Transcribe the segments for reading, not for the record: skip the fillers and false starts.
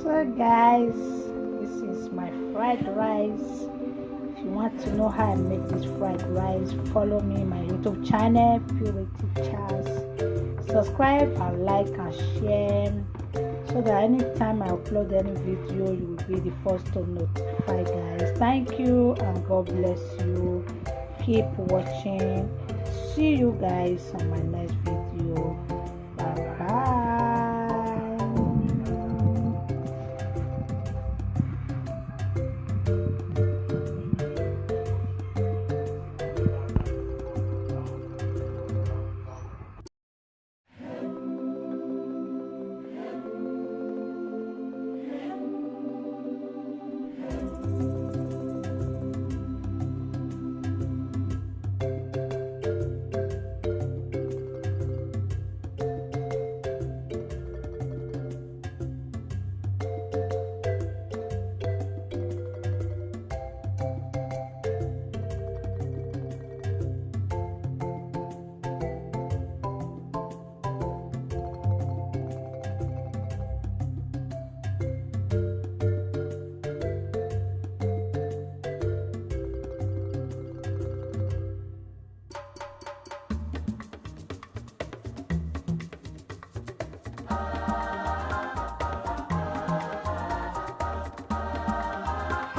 So guys, this is my fried rice. If you want to know how I make this fried rice, follow me on my YouTube channel, Purity Charles. Subscribe and like and share so that anytime I upload any video, you will be the first to notify, guys. Thank you and God bless you. Keep watching. See you guys on my next video. Bye bye.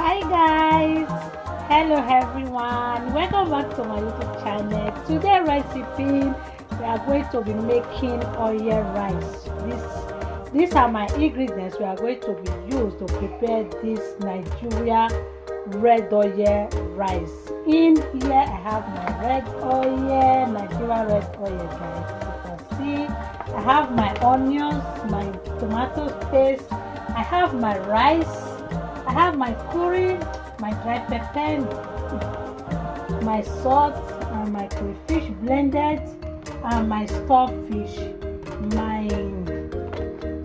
Hi guys, hello everyone, welcome back to my YouTube channel. Today's recipe, we are going to be making oil rice. These are my ingredients we are going to be used to prepare this Nigeria red oil rice. In here I have my red oil, Nigeria red oil, guys. You can see I have my onions, my tomato paste, I have my rice, I have my curry, my dry pepper, my salt, and my crayfish blended, and my stockfish.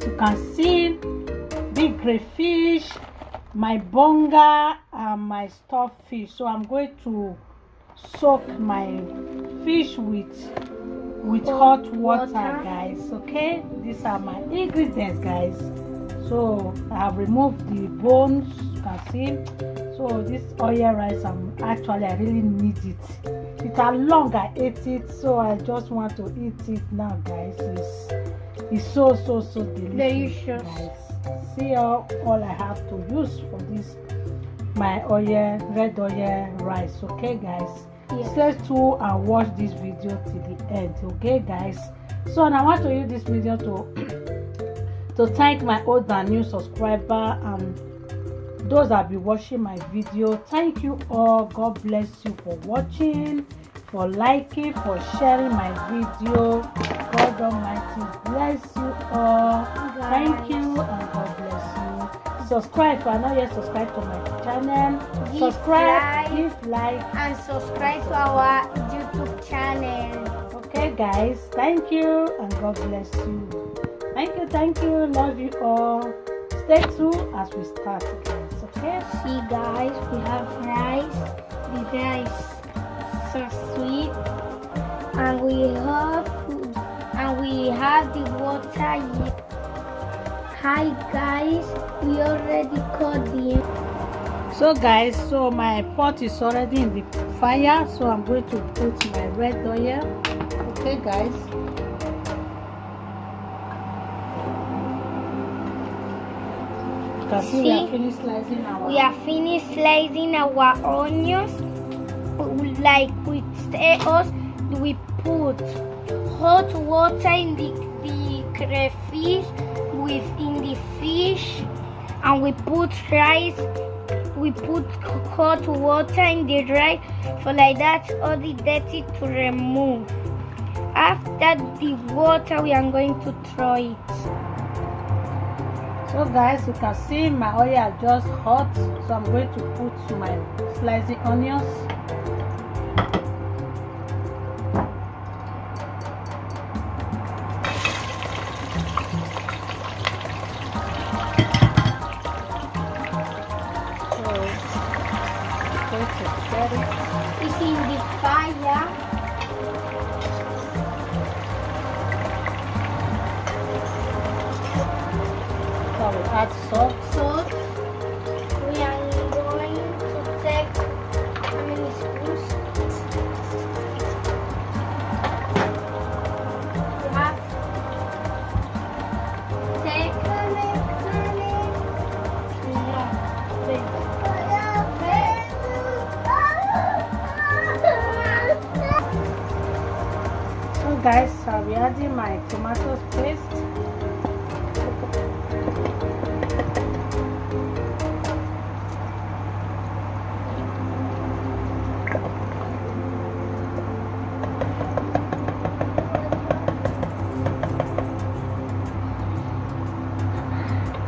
You can see big crayfish, my bonga, and my stockfish. So I'm going to soak my fish with hot water, guys. Okay, these are my ingredients, guys. So I have removed the bones, you can see. So this oil rice, I really need it. It's a long I ate it, so I just want to eat it now, guys. It's so delicious, guys. See all I have to use for this my red oil rice. Okay, guys. Yes. Stay tuned and watch this video till the end. Okay, guys. So and I want to use this video to thank my old and new subscriber and those that be watching my video. Thank you all. God bless you for watching, for liking, for sharing my video. God Almighty bless you all. Thank you and God bless you. Subscribe if you are not yet subscribed to my channel. Subscribe, give like, and subscribe to our YouTube channel. Okay, guys. Thank you and God bless you. Thank you, love you all. Stay tuned as we start, guys. Okay? See, guys, we have rice. The rice so sweet, and we have the water. Hi, guys, we already cut the. So, guys, so my pot is already in the fire. So I'm going to put my red oil. Okay, guys. See, we are finished slicing our onions. Like with us, we put hot water in the crayfish within the fish, and we put rice. We put hot water in the rice for like that all the dirty to remove. After the water, we are going to throw it. So guys, you can see my oil are just hot, so I'm going to put my sliced onions. It's in the fire. we add salt. Salt. We are going to take how many spoons? We have take So guys, I'll be adding my tomato paste.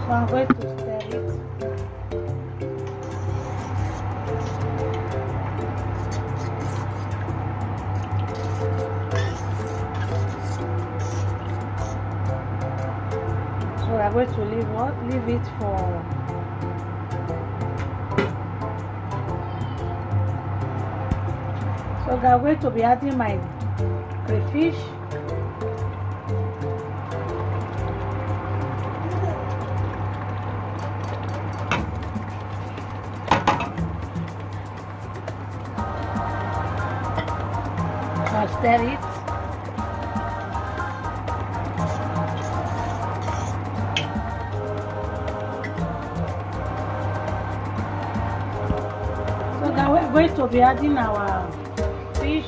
So I'm going to stir it. So we're going to leave it for so I'm going to be adding my crayfish. I'll stir it. So now we're going to be adding our fish.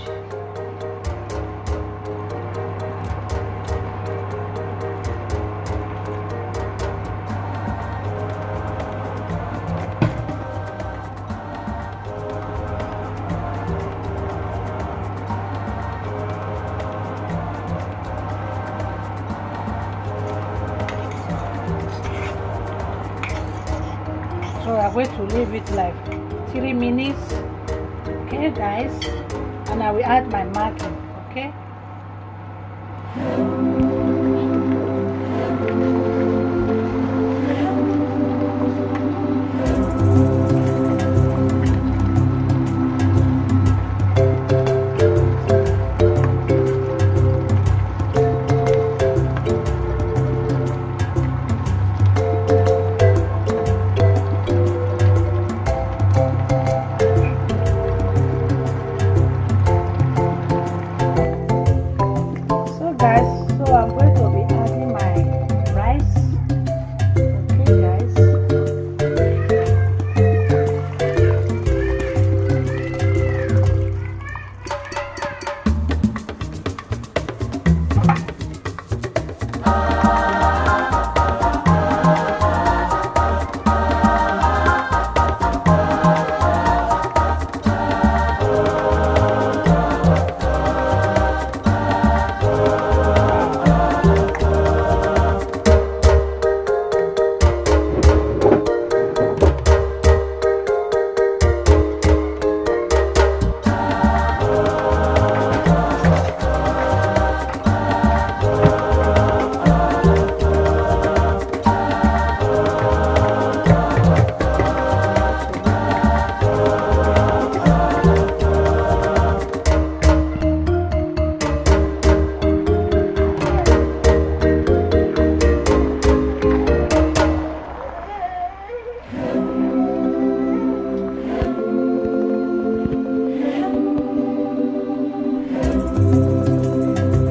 So I'm going to leave it like 3 minutes. Okay guys, and I will add my Maggi. Okay. So I'm going to be adding my rice. Okay guys.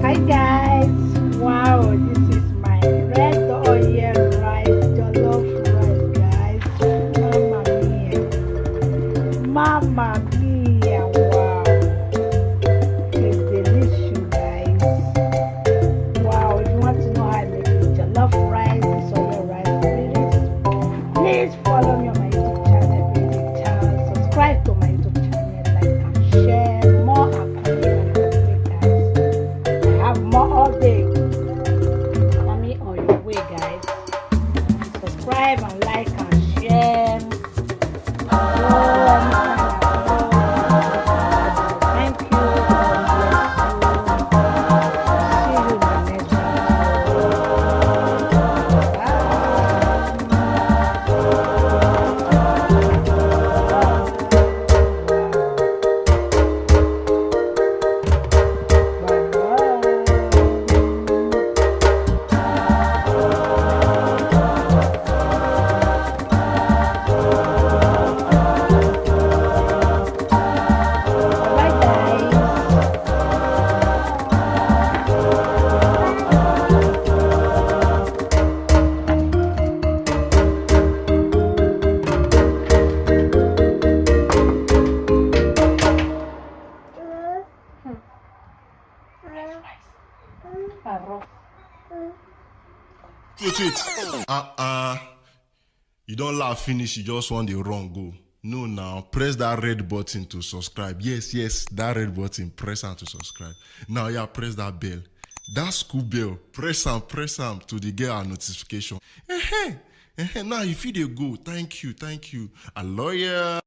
Hi guys, wow, this is my red oil rice, jollof rice guys. Mamma mia, wow, it's delicious guys. Wow, if you want to know how I make the jollof rice, this oil rice, please follow me on my YouTube channel, subscribe to my YouTube channel, like and share more upcoming guys. Have more all day. Mommy on your way guys. Subscribe and like and share. Thank you. God bless you. See you in my next video. Bye. Arroz. Wait. You don't laugh finish, you just want the wrong go. No, now press that red button to subscribe. Yes, that red button, press am to subscribe. Now, yeah, press that bell. That school bell, press am to the get our notification. Now, if you dey go, thank you. A lawyer.